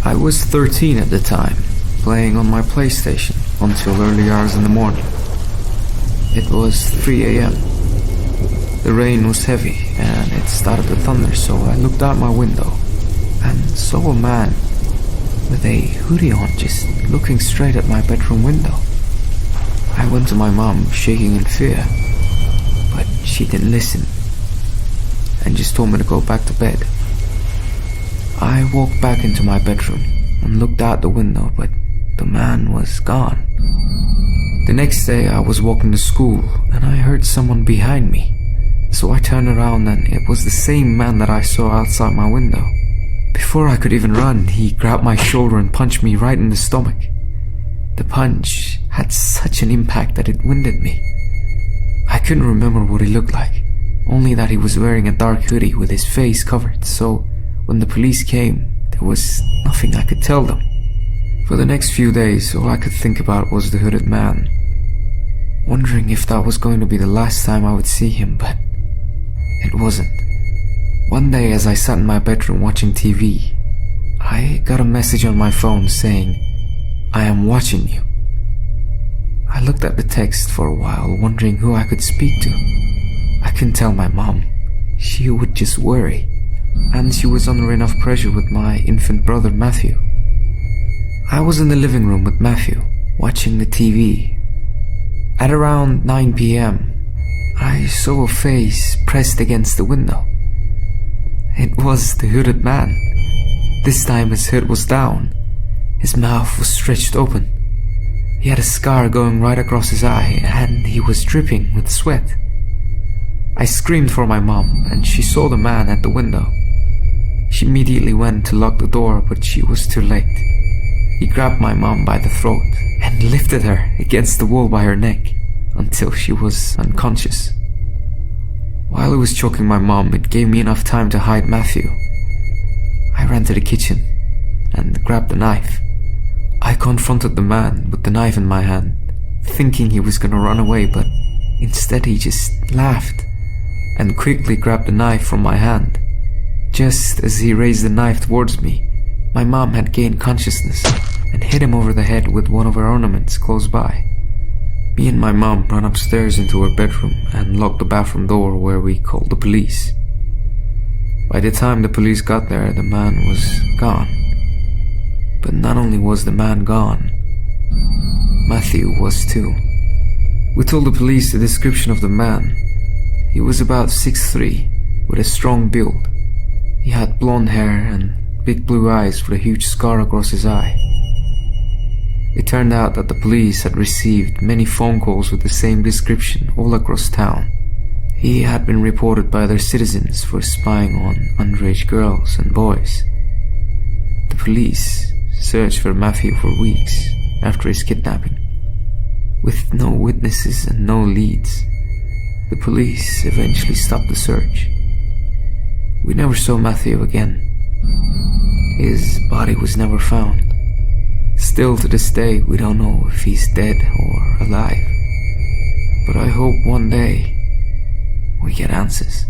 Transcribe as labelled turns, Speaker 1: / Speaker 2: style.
Speaker 1: I was 13 at the time, playing on my PlayStation until early hours in the morning. It was 3 a.m. The rain was heavy and it started to thunder, so I looked out my window and saw a man with a hoodie on just looking straight at my bedroom window. I went to my mom shaking in fear, but she didn't listen and just told me to go back to bed. I walked back into my bedroom and looked out the window, but the man was gone. The next day I was walking to school and I heard someone behind me. So I turned around and it was the same man that I saw outside my window. Before I could even run, he grabbed my shoulder and punched me right in the stomach. The punch had such an impact that it winded me. I couldn't remember what he looked like, only that he was wearing a dark hoodie with his face covered, so when the police came, there was nothing I could tell them. For the next few days, all I could think about was the hooded man, wondering if that was going to be the last time I would see him, but it wasn't. One day as I sat in my bedroom watching TV, I got a message on my phone saying, "I am watching you." I looked at the text for a while, wondering who I could speak to. I couldn't tell my mom. She would just worry, and she was under enough pressure with my infant brother Matthew. I was in the living room with Matthew, watching the TV. At around 9 p.m., I saw a face pressed against the window. It was the hooded man. This time his head was down. His mouth was stretched open. He had a scar going right across his eye, and he was dripping with sweat. I screamed for my mom, and she saw the man at the window. She immediately went to lock the door, but she was too late. He grabbed my mom by the throat and lifted her against the wall by her neck until she was unconscious. While he was choking my mom, it gave me enough time to hide Matthew. I ran to the kitchen and grabbed the knife. I confronted the man with the knife in my hand, thinking he was gonna run away, but instead he just laughed and quickly grabbed the knife from my hand. Just as he raised the knife towards me, my mom had gained consciousness and hit him over the head with one of her ornaments close by. Me and my mom ran upstairs into her bedroom and locked the bathroom door, where we called the police. By the time the police got there, the man was gone. But not only was the man gone, Matthew was too. We told the police the description of the man. He was about 6'3", with a strong build. He had blonde hair and big blue eyes with a huge scar across his eye. It turned out that the police had received many phone calls with the same description all across town. He had been reported by other citizens for spying on underage girls and boys. The police searched for Matthew for weeks after his kidnapping. With no witnesses and no leads, the police eventually stopped the search. We never saw Matthew again. His body was never found. Still to this day, we don't know if he's dead or alive. But I hope one day we get answers.